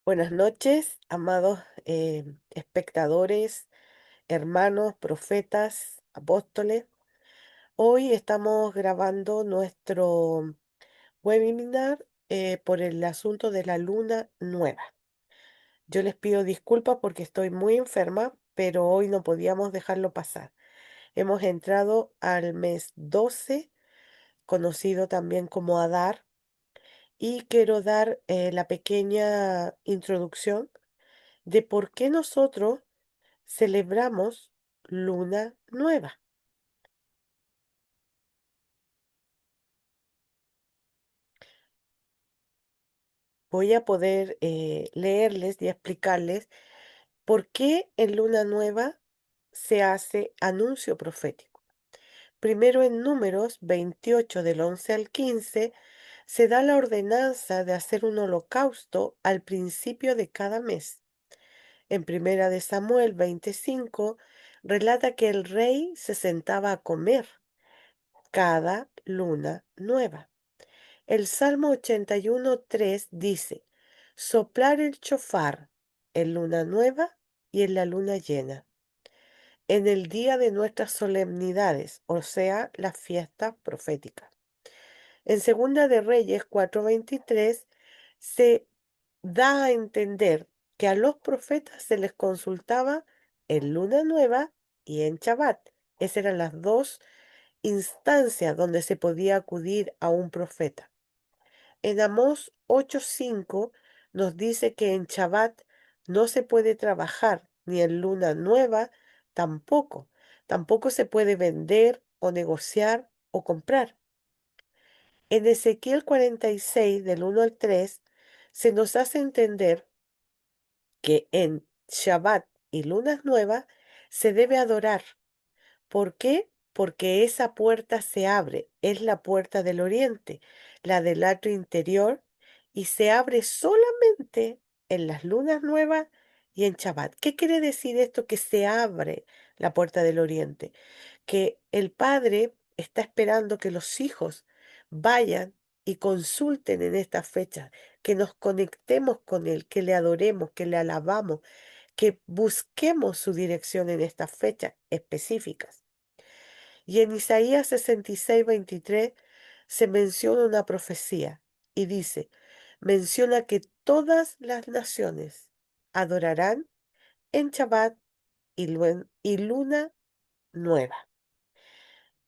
Buenas noches, amados espectadores, hermanos, profetas, apóstoles. Hoy estamos grabando nuestro webinar por el asunto de la luna nueva. Yo les pido disculpas porque estoy muy enferma, pero hoy no podíamos dejarlo pasar. Hemos entrado al mes 12, conocido también como Adar, y quiero dar la pequeña introducción de por qué nosotros celebramos luna nueva. Voy a poder leerles y explicarles por qué en luna nueva se hace anuncio profético. Primero, en Números 28 del 11 al 15 se da la ordenanza de hacer un holocausto al principio de cada mes. En Primera de Samuel 25 relata que el rey se sentaba a comer cada luna nueva. El Salmo 81:3 dice: soplar el chofar en luna nueva y en la luna llena, en el día de nuestras solemnidades, o sea, las fiestas proféticas. En Segunda de Reyes 4:23 se da a entender que a los profetas se les consultaba en luna nueva y en Shabbat. Esas eran las dos instancias donde se podía acudir a un profeta. En Amós 8:5 nos dice que en Shabbat no se puede trabajar, ni en luna nueva tampoco. Tampoco se puede vender o negociar o comprar. En Ezequiel 46, del 1 al 3, se nos hace entender que en Shabbat y lunas nuevas se debe adorar. ¿Por qué? Porque esa puerta se abre, es la puerta del oriente, la del atrio interior, y se abre solamente en las lunas nuevas y en Shabbat. ¿Qué quiere decir esto que se abre la puerta del oriente? Que el Padre está esperando que los hijos vayan y consulten en estas fechas, que nos conectemos con Él, que le adoremos, que le alabamos, que busquemos su dirección en estas fechas específicas. Y en Isaías 66:23 se menciona una profecía y dice, menciona que todas las naciones adorarán en Shabbat y luna nueva.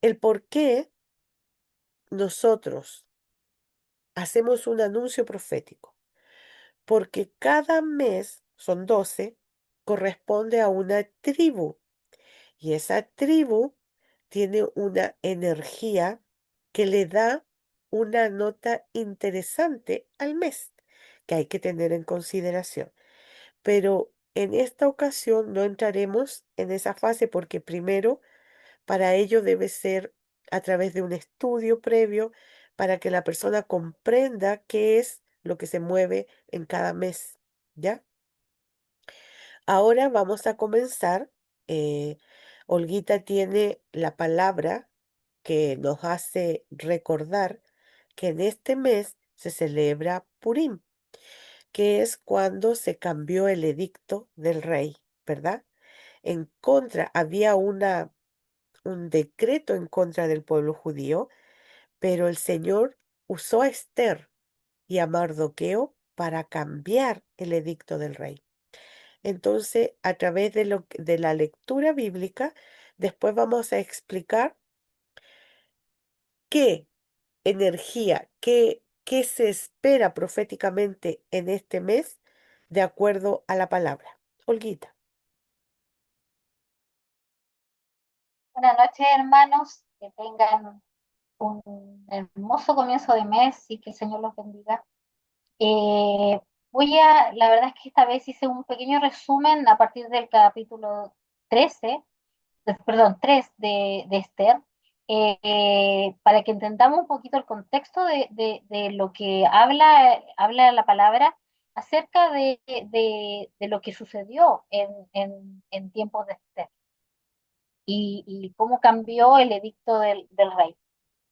El por qué nosotros hacemos un anuncio profético, porque cada mes, son 12, corresponde a una tribu. Y esa tribu tiene una energía que le da una nota interesante al mes, que hay que tener en consideración. Pero en esta ocasión no entraremos en esa fase porque primero, para ello debe ser a través de un estudio previo para que la persona comprenda qué es lo que se mueve en cada mes, ¿ya? Ahora vamos a comenzar. eh, Olguita tiene la palabra que nos hace recordar que en este mes se celebra Purim, que es cuando se cambió el edicto del rey, ¿verdad? En contra, había un decreto en contra del pueblo judío, pero el Señor usó a Esther y a Mardoqueo para cambiar el edicto del rey. Entonces, a través de la lectura bíblica, después vamos a explicar qué energía, qué se espera proféticamente en este mes de acuerdo a la palabra. Olguita. Buenas noches, hermanos. Que tengan un hermoso comienzo de mes y que el Señor los bendiga. La verdad es que esta vez hice un pequeño resumen a partir del capítulo 13, perdón, 3 de Esther, para que entendamos un poquito el contexto de lo que habla la palabra acerca de lo que sucedió en tiempos de Esther y cómo cambió el edicto del rey.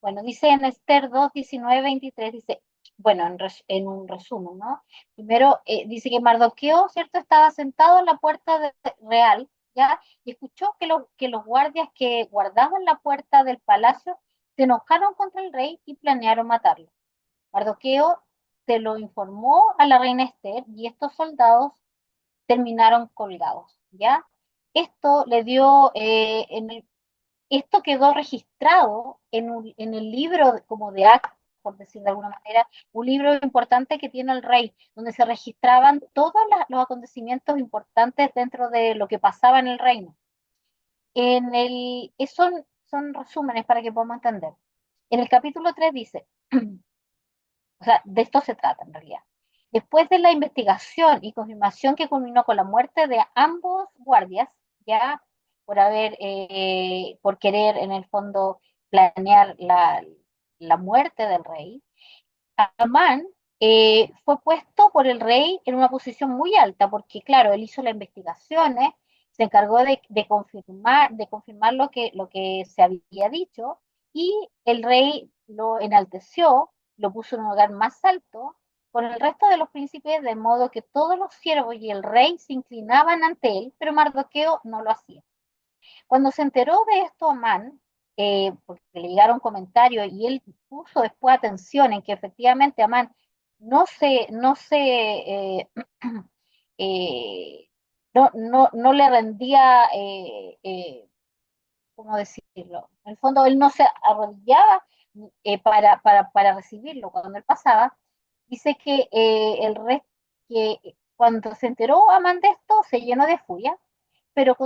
Bueno, dice en Esther 2, 19, 23, dice, bueno, en un resumen, ¿no? Primero, dice que Mardoqueo, ¿cierto? Estaba sentado en la puerta real, ¿ya? Y escuchó que los guardias que guardaban la puerta del palacio se enojaron contra el rey y planearon matarlo. Mardoqueo se lo informó a la reina Esther y estos soldados terminaron colgados, ¿ya? Esto le dio, esto quedó registrado en el libro como de actas, por decir de alguna manera, un libro importante que tiene el rey, donde se registraban todos los acontecimientos importantes dentro de lo que pasaba en el reino. Son resúmenes para que podamos entender. En el capítulo 3 dice, o sea, de esto se trata en realidad. Después de la investigación y confirmación que culminó con la muerte de ambos guardias, ya por querer en el fondo planear la muerte del rey, Amán fue puesto por el rey en una posición muy alta, porque claro, él hizo las investigaciones, se encargó de confirmar lo que se había dicho, y el rey lo enalteció, lo puso en un lugar más alto con el resto de los príncipes, de modo que todos los siervos y el rey se inclinaban ante él, pero Mardoqueo no lo hacía. Cuando se enteró de esto Amán, porque le llegaron comentarios y él puso después atención en que efectivamente Amán no se eh, no le rendía, ¿cómo decirlo? En el fondo él no se arrodillaba para recibirlo cuando él pasaba. Dice que que cuando se enteró Amán de esto se llenó de furia, pero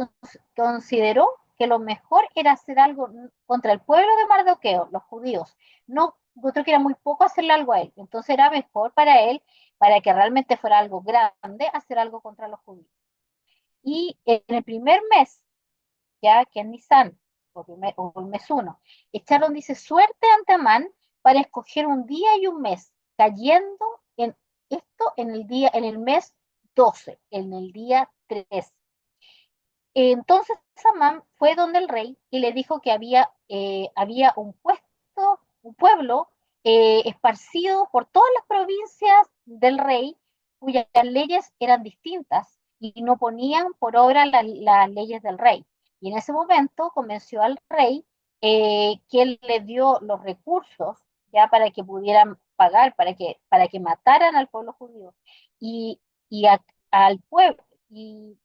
consideró que lo mejor era hacer algo contra el pueblo de Mardoqueo, los judíos. No, encontró que era muy poco hacerle algo a él. Entonces era mejor para él, para que realmente fuera algo grande, hacer algo contra los judíos. Y en el primer mes, ya que en Nisan, o el mes uno, echaron, dice, suerte ante Amán para escoger un día y un mes, cayendo en esto en el mes 12, en el día 3. Entonces Amán fue donde el rey y le dijo que había un pueblo esparcido por todas las provincias del rey, cuyas leyes eran distintas y no ponían por obra las leyes del rey. Y en ese momento convenció al rey, que él le dio los recursos ya para que pudieran pagar, para que mataran al pueblo judío y, y al pueblo. Y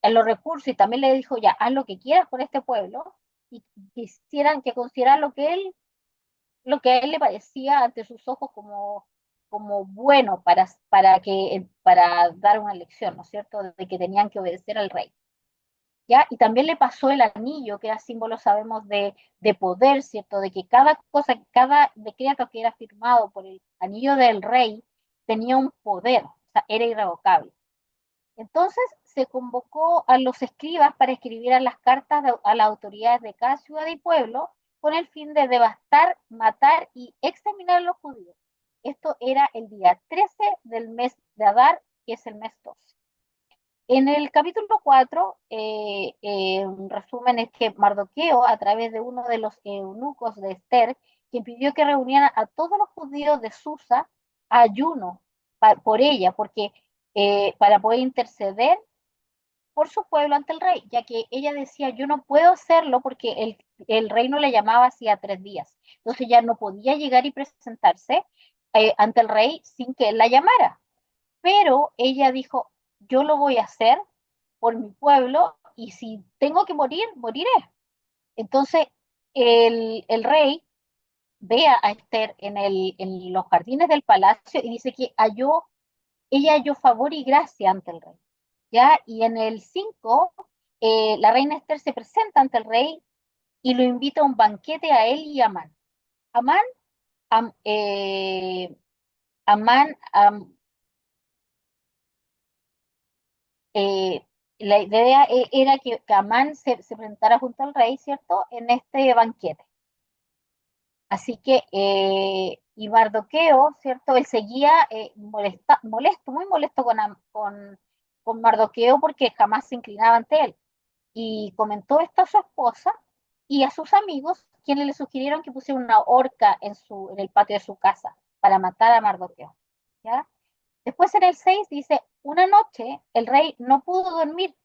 en los recursos, y también le dijo, ya, haz lo que quieras con este pueblo, y quisieran que considerar lo que a él le parecía ante sus ojos como bueno para dar una lección, ¿no es cierto?, de que tenían que obedecer al rey. ¿Ya? Y también le pasó el anillo, que era símbolo, sabemos, de poder, ¿cierto? De que cada cosa, cada decreto que era firmado por el anillo del rey tenía un poder, o sea, era irrevocable. Entonces se convocó a los escribas para escribir las cartas a las autoridades de cada ciudad y pueblo con el fin de devastar, matar y exterminar a los judíos. Esto era el día 13 del mes de Adar, que es el mes 12. En el capítulo 4, un resumen es que Mardoqueo, a través de uno de los eunucos de Esther, quien pidió que reunieran a todos los judíos de Susa a ayuno por ella, porque para poder interceder por su pueblo ante el rey, ya que ella decía, yo no puedo hacerlo porque el rey no le llamaba hacía 3 días. Entonces ya no podía llegar y presentarse ante el rey sin que él la llamara. Pero ella dijo, yo lo voy a hacer por mi pueblo y si tengo que morir, moriré. Entonces el rey ve a Esther en los jardines del palacio y dice que ella halló favor y gracia ante el rey. ¿Ya? Y en el 5, la reina Esther se presenta ante el rey y lo invita a un banquete a él y a Amán. Amán, am, eh, Amán eh, la idea era que Amán se presentara junto al rey, ¿cierto? En este banquete. Así que, y Mardoqueo, ¿cierto? Él seguía molesto, muy molesto con Mardoqueo porque jamás se inclinaba ante él. Y comentó esto a su esposa y a sus amigos, quienes le sugirieron que pusiera una horca en el patio de su casa para matar a Mardoqueo. ¿Ya? Después en el 6 dice, una noche el rey no pudo dormir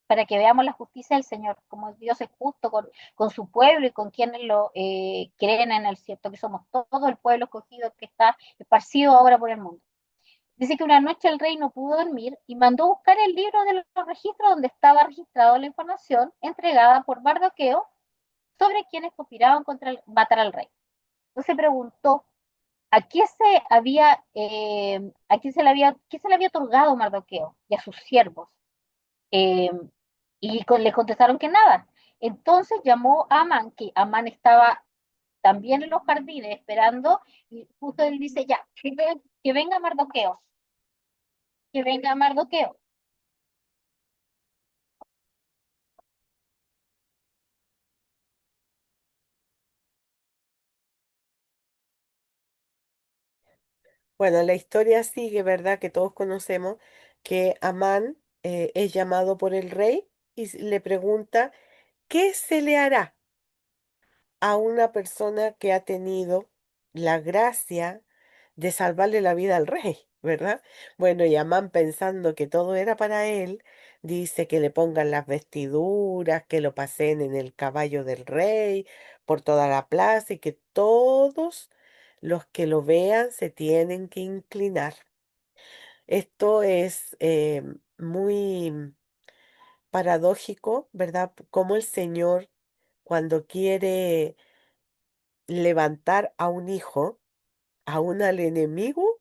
para que veamos la justicia del Señor, como Dios es justo con su pueblo y con quienes lo creen en el cierto, que somos todo el pueblo escogido que está esparcido ahora por el mundo. Dice que una noche el rey no pudo dormir y mandó buscar el libro de los registros donde estaba registrada la información entregada por Mardoqueo sobre quienes conspiraban contra matar al rey. Entonces preguntó a qué se había, qué se le había otorgado Mardoqueo y a sus siervos. Eh, le contestaron que nada. Entonces llamó a Amán, que Amán estaba también en los jardines esperando, y justo él dice, ya, que venga Mardoqueo, que venga Mardoqueo. Bueno, la historia sigue, ¿verdad? Que todos conocemos que Amán es llamado por el rey y le pregunta, ¿qué se le hará a una persona que ha tenido la gracia de salvarle la vida al rey, ¿verdad? Bueno, y Amán, pensando que todo era para él, dice que le pongan las vestiduras, que lo pasen en el caballo del rey por toda la plaza y que todos los que lo vean se tienen que inclinar. Esto es muy paradójico, ¿verdad? Como el Señor, cuando quiere levantar a un hijo, aún al enemigo,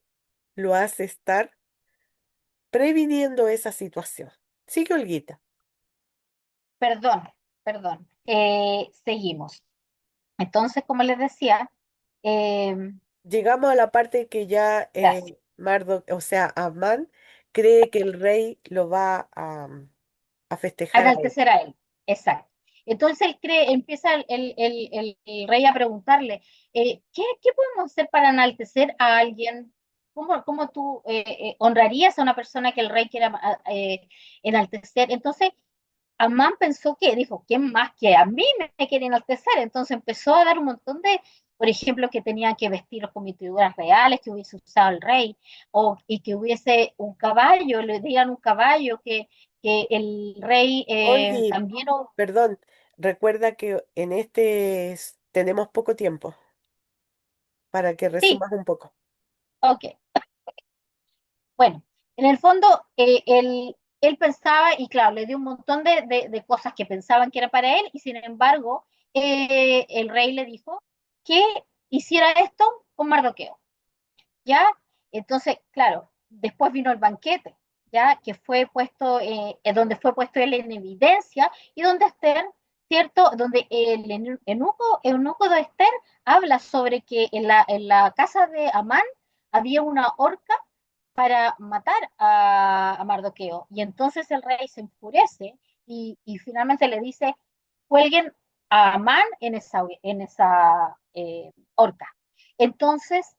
lo hace estar previniendo esa situación. Sigue, Olguita. Perdón, perdón. Seguimos. Entonces, como les decía, eh, Llegamos a la parte que ya gracias. O sea, Amán cree que el rey lo va a A festejar a él. enaltecer a él, exacto. Entonces él cree, empieza el rey a preguntarle, ¿qué podemos hacer para enaltecer a alguien? ¿Cómo tú honrarías a una persona que el rey quiera enaltecer? Entonces Amán pensó que, dijo, ¿quién más que a mí me quiere enaltecer? Entonces empezó a dar un montón de, por ejemplo, que tenían que vestir con vestiduras reales que hubiese usado el rey, y que hubiese un caballo, le digan un caballo, que el rey Olgi, también, perdón, recuerda que en tenemos poco tiempo para que sí, resumas un poco. ok. Bueno, en el fondo, él pensaba, y claro, le dio un montón de cosas que pensaban que era para él, y sin embargo, el rey le dijo que hiciera esto con Mardoqueo, ¿ya? Entonces, claro, después vino el banquete, ¿ya? Que fue puesto, donde fue puesto él en evidencia, y donde Esther, ¿cierto? Donde el eunuco de Esther habla sobre que en la casa de Amán había una horca para matar a Mardoqueo. Y entonces el rey se enfurece y finalmente le dice, cuelguen a Amán en esa horca. Entonces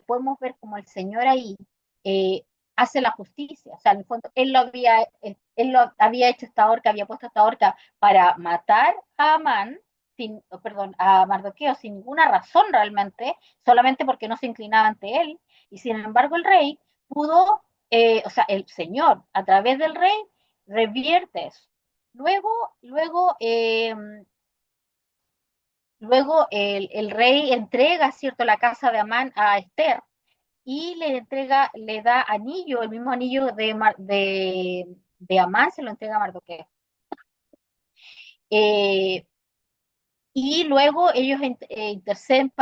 podemos ver como el Señor ahí eh, hace la justicia. O sea, en el fondo, él lo había hecho esta horca, había puesto esta horca para matar a Amán, perdón, a Mardoqueo sin ninguna razón realmente, solamente porque no se inclinaba ante él. Y sin embargo el rey pudo, o sea, el Señor, a través del rey, revierte eso. Luego el rey entrega, ¿cierto?, la casa de Amán a Esther y le da anillo, el mismo anillo de Amán se lo entrega a Mardoqueo. Eh, y luego ellos interceden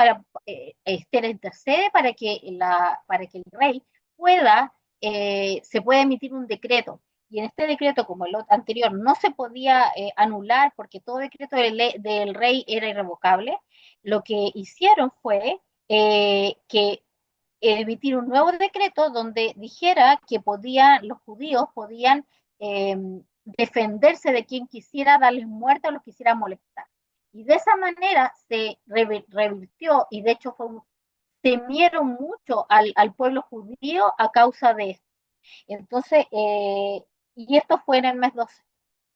Esther intercede para que el rey se pueda emitir un decreto. Y en este decreto, como el anterior, no se podía anular porque todo decreto del rey era irrevocable. Lo que hicieron fue que emitir un nuevo decreto donde dijera que los judíos podían eh, defenderse de quien quisiera darles muerte o los quisiera molestar. Y de esa manera se revirtió y de hecho temieron mucho al pueblo judío a causa de esto. Entonces, y esto fue en el mes 12,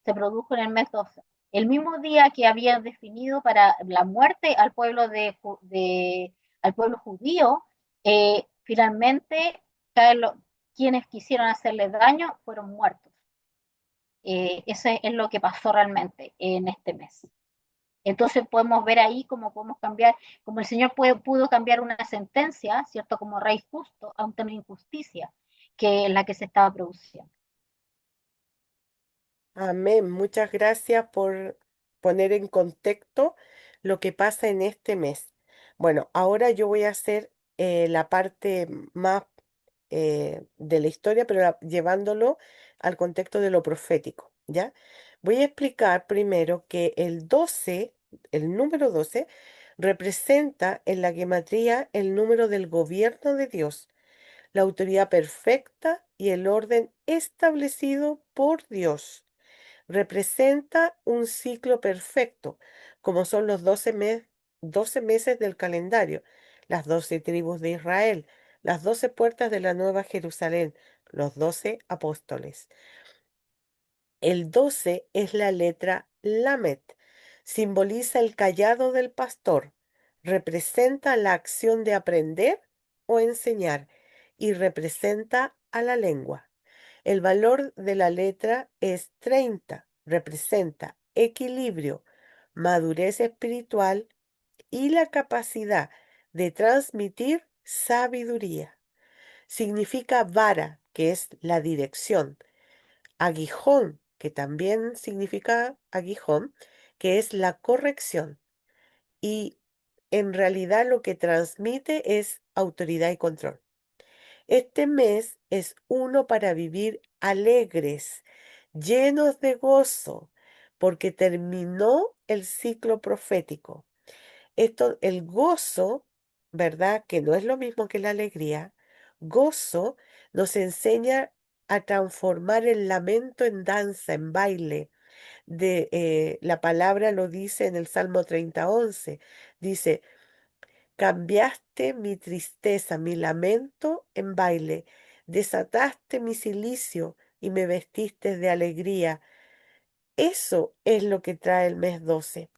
se produjo en el mes 12. el mismo día que había definido para la muerte al pueblo al pueblo judío, finalmente caen quienes quisieron hacerle daño fueron muertos. Eso es lo que pasó realmente en este mes. Entonces podemos ver ahí cómo podemos cambiar, como el Señor pudo cambiar una sentencia, ¿cierto? Como rey justo a una injusticia que es la que se estaba produciendo. Amén. Muchas gracias por poner en contexto lo que pasa en este mes. Bueno, ahora yo voy a hacer la parte más de la historia, pero llevándolo al contexto de lo profético, ¿ya? Voy a explicar primero que el 12, el número 12, representa en la gematría el número del gobierno de Dios, la autoridad perfecta y el orden establecido por Dios. Representa un ciclo perfecto, como son los 12 meses del calendario, las 12 tribus de Israel, las 12 puertas de la Nueva Jerusalén, los 12 apóstoles. El 12 es la letra Lamet, simboliza el callado del pastor, representa la acción de aprender o enseñar y representa a la lengua. El valor de la letra es 30, representa equilibrio, madurez espiritual y la capacidad de transmitir sabiduría. Significa vara, que es la dirección, aguijón, que también significa aguijón, que es la corrección. Y en realidad lo que transmite es autoridad y control. Este mes es uno para vivir alegres, llenos de gozo, porque terminó el ciclo profético. Esto, el gozo, ¿verdad? Que no es lo mismo que la alegría. Gozo nos enseña a transformar el lamento en danza, en baile. La palabra lo dice en el Salmo 30:11. Dice, cambiaste mi tristeza, mi lamento en baile, desataste mi cilicio y me vestiste de alegría. Eso es lo que trae el mes 12,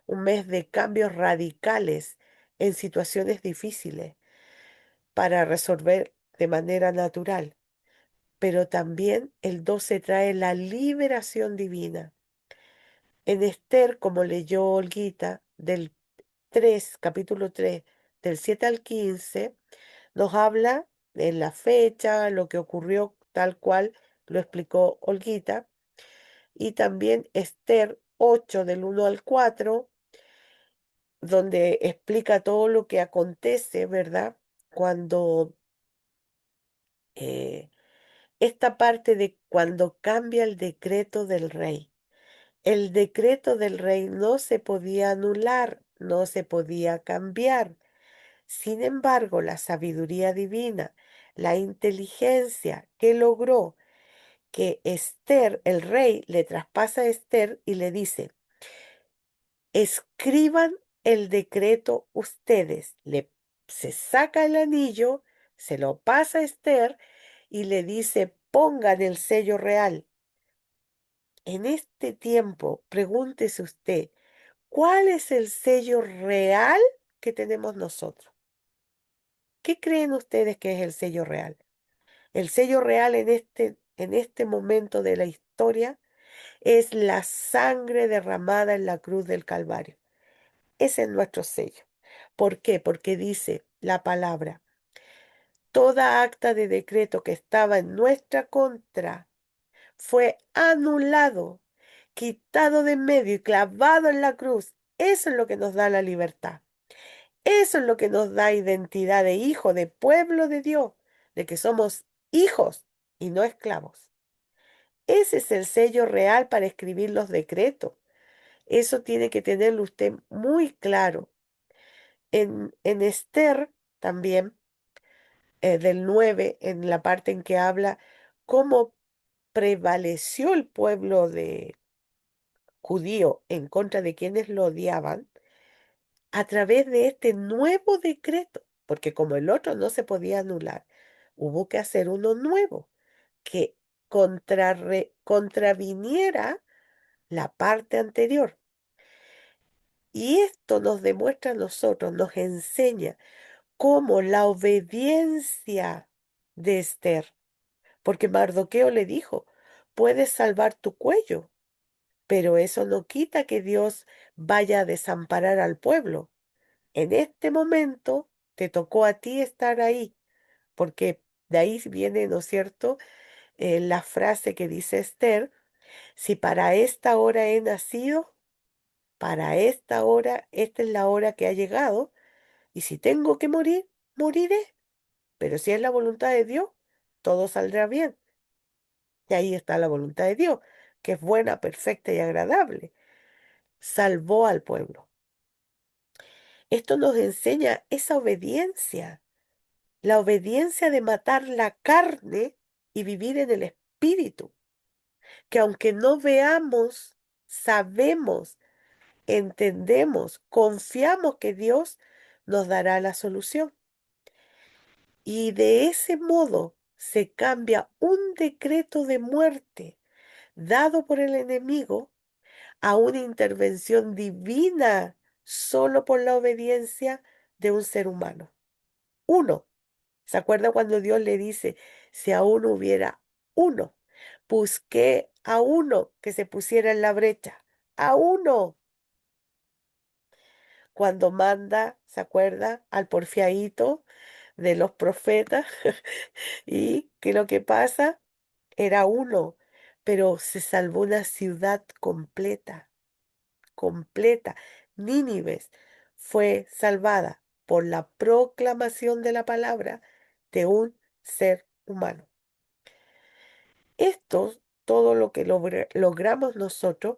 un mes de cambios radicales en situaciones difíciles para resolver de manera natural. Pero también el 12 trae la liberación divina. En Esther, como leyó Olguita, del 3, capítulo 3, del 7 al 15, nos habla de la fecha, lo que ocurrió tal cual lo explicó Olguita, y también Esther 8 del 1 al 4, donde explica todo lo que acontece, ¿verdad? Cuando eh, esta parte de cuando cambia el decreto del rey. El decreto del rey no se podía anular, no se podía cambiar. Sin embargo, la sabiduría divina, la inteligencia que logró que Esther, el rey, le traspasa a Esther y le dice, escriban el decreto ustedes. Se saca el anillo, se lo pasa a Esther y le dice, pongan el sello real. En este tiempo, pregúntese usted, ¿cuál es el sello real que tenemos nosotros? ¿Qué creen ustedes que es el sello real? El sello real en este momento de la historia es la sangre derramada en la cruz del Calvario. Ese es nuestro sello. ¿Por qué? Porque dice la palabra, toda acta de decreto que estaba en nuestra contra fue anulado, quitado de en medio y clavado en la cruz. Eso es lo que nos da la libertad. Eso es lo que nos da identidad de hijo, de pueblo de Dios, de que somos hijos y no esclavos. Ese es el sello real para escribir los decretos. Eso tiene que tenerlo usted muy claro. En Esther también, del 9 en la parte en que habla cómo prevaleció el pueblo de judío en contra de quienes lo odiaban, a través de este nuevo decreto, porque como el otro no se podía anular, hubo que hacer uno nuevo que contraviniera la parte anterior. Y esto nos demuestra a nosotros, nos enseña cómo la obediencia de Esther, porque Mardoqueo le dijo, puedes salvar tu cuello, pero eso no quita que Dios vaya a desamparar al pueblo. En este momento te tocó a ti estar ahí, porque de ahí viene, ¿no es cierto?, la frase que dice Esther, si para esta hora he nacido, para esta hora, esta es la hora que ha llegado, y si tengo que morir, moriré. Pero si es la voluntad de Dios, todo saldrá bien. Y ahí está la voluntad de Dios, que es buena, perfecta y agradable. Salvó al pueblo. Esto nos enseña esa obediencia, la obediencia de matar la carne y vivir en el espíritu, que aunque no veamos, sabemos, entendemos, confiamos que Dios nos dará la solución. Y de ese modo se cambia un decreto de muerte dado por el enemigo a una intervención divina solo por la obediencia de un ser humano. Uno. ¿Se acuerda cuando Dios le dice, si aún hubiera uno, busqué a uno que se pusiera en la brecha? A uno. Cuando manda, ¿se acuerda? Al porfiadito de los profetas. ¿Y qué es lo que pasa? Era uno, pero se salvó una ciudad completa, completa. Nínive fue salvada por la proclamación de la palabra de un ser humano. Esto, todo lo que logramos nosotros,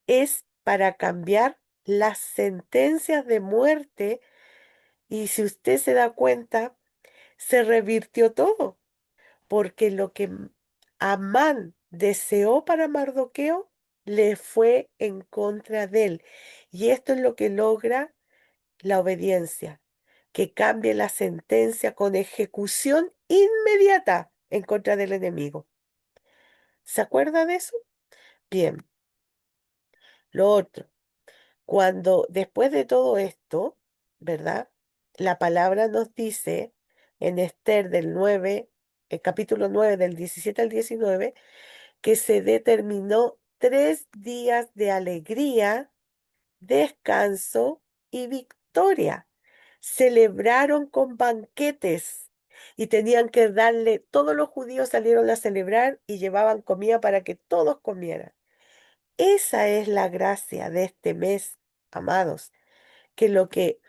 es para cambiar las sentencias de muerte y si usted se da cuenta, se revirtió todo. Porque lo que Amán deseó para Mardoqueo le fue en contra de él. Y esto es lo que logra la obediencia, que cambie la sentencia con ejecución inmediata en contra del enemigo. ¿Se acuerda de eso? Bien, lo otro, cuando después de todo esto, ¿verdad? La palabra nos dice en Esther del 9, el capítulo 9 del 17 al 19, que se determinó 3 días de alegría, descanso y victoria. Celebraron con banquetes y tenían que darle, todos los judíos salieron a celebrar y llevaban comida para que todos comieran. Esa es la gracia de este mes, amados, que lo que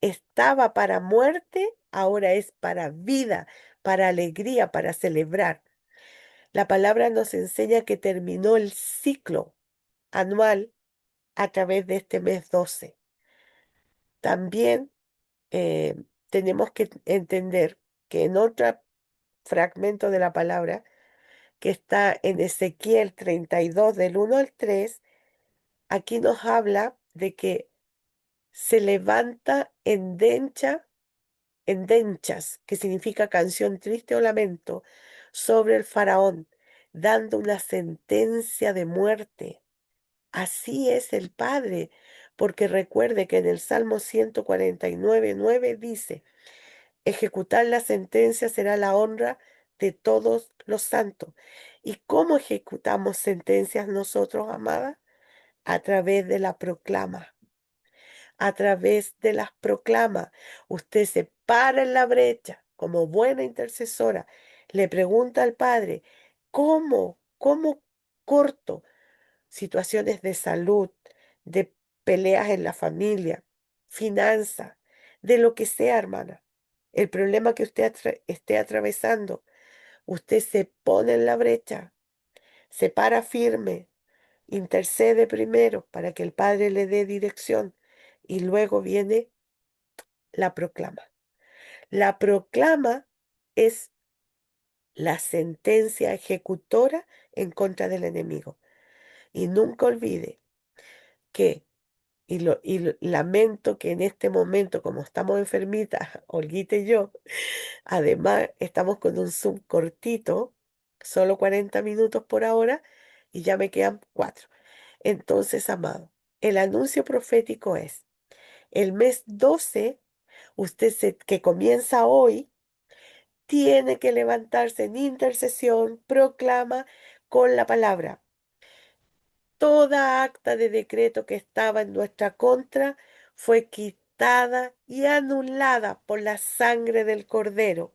estaba para muerte ahora es para vida, para alegría, para celebrar. La palabra nos enseña que terminó el ciclo anual a través de este mes 12. También eh, tenemos que entender que en otro fragmento de la palabra, que está en Ezequiel 32 del 1 al 3, aquí nos habla de que se levanta endenchas, que significa canción triste o lamento, sobre el faraón, dando una sentencia de muerte. Así es el Padre, porque recuerde que en el Salmo 149:9 dice, ejecutar la sentencia será la honra de todos los santos. ¿Y cómo ejecutamos sentencias nosotros, amada? A través de la proclama. A través de las proclamas. Usted se para en la brecha como buena intercesora. Le pregunta al Padre, ¿cómo corto situaciones de salud, de peleas en la familia, finanzas, de lo que sea, hermana? El problema que usted esté atravesando, usted se pone en la brecha, se para firme, intercede primero para que el Padre le dé dirección y luego viene la proclama. La proclama es la sentencia ejecutora en contra del enemigo. Y nunca olvide que, lamento que en este momento, como estamos enfermitas, Olguita y yo, además estamos con un Zoom cortito, solo 40 minutos por ahora, y ya me quedan 4. Entonces, amado, el anuncio profético es, el mes 12, que comienza hoy, tiene que levantarse en intercesión, proclama con la palabra. Toda acta de decreto que estaba en nuestra contra fue quitada y anulada por la sangre del Cordero.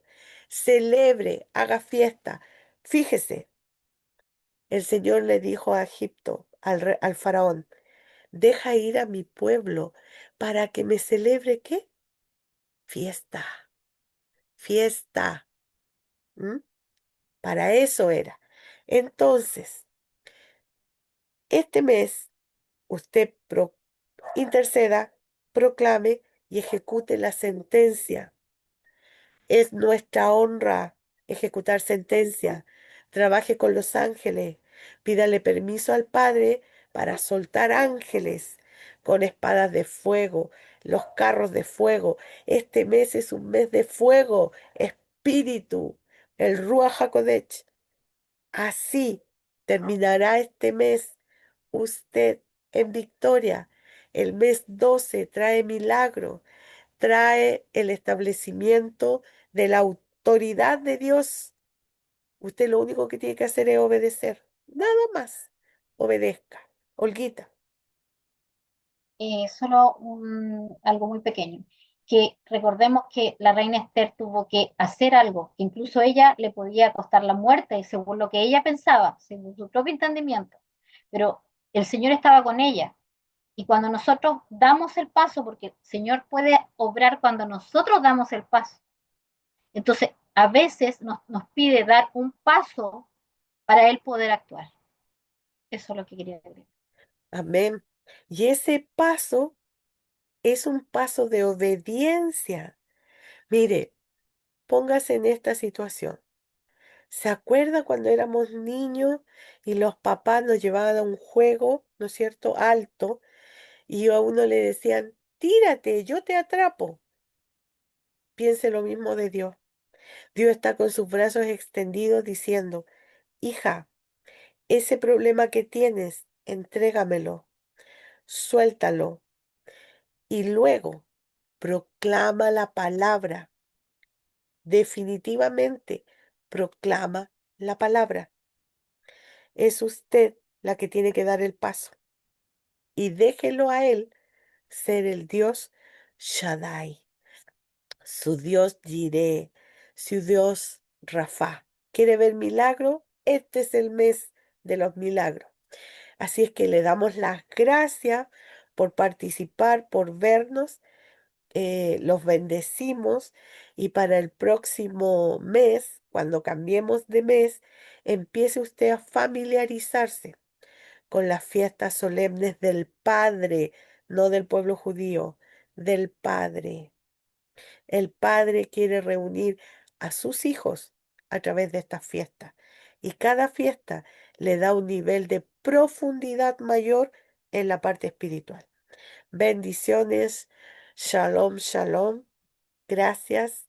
Celebre, haga fiesta. Fíjese, el Señor le dijo a Egipto, al faraón, deja ir a mi pueblo para que me celebre, ¿qué? Fiesta, fiesta. ¿M? Para eso era. Entonces, este mes usted interceda, proclame y ejecute la sentencia. Es nuestra honra ejecutar sentencia. Trabaje con los ángeles. Pídale permiso al Padre para soltar ángeles con espadas de fuego, los carros de fuego. Este mes es un mes de fuego, espíritu, el Ruach HaKodesh. Así terminará este mes usted en victoria. El mes 12 trae milagro, trae el establecimiento de la autoridad de Dios. Usted lo único que tiene que hacer es obedecer. Nada más. Obedezca. Olguita. Solo algo muy pequeño, que recordemos que la reina Esther tuvo que hacer algo, que incluso ella le podía costar la muerte, según lo que ella pensaba, según su propio entendimiento, pero el Señor estaba con ella. Y cuando nosotros damos el paso, porque el Señor puede obrar cuando nosotros damos el paso, entonces a veces nos pide dar un paso para Él poder actuar. Eso es lo que quería decir. Amén. Y ese paso es un paso de obediencia. Mire, póngase en esta situación. ¿Se acuerda cuando éramos niños y los papás nos llevaban a un juego, ¿no es cierto?, alto, y a uno le decían, tírate, yo te atrapo? Piense lo mismo de Dios. Dios está con sus brazos extendidos diciendo, hija, ese problema que tienes, entrégamelo, suéltalo y luego proclama la palabra. Definitivamente, proclama la palabra. Es usted la que tiene que dar el paso y déjelo a él ser el Dios Shaddai, su Dios Jireh, su Dios Rafa. ¿Quiere ver milagro? Este es el mes de los milagros. Así es que le damos las gracias por participar, por vernos, los bendecimos y para el próximo mes, cuando cambiemos de mes, empiece usted a familiarizarse con las fiestas solemnes del Padre, no del pueblo judío, del Padre. El Padre quiere reunir a sus hijos a través de estas fiestas y cada fiesta le da un nivel de profundidad mayor en la parte espiritual. Bendiciones, shalom, shalom. Gracias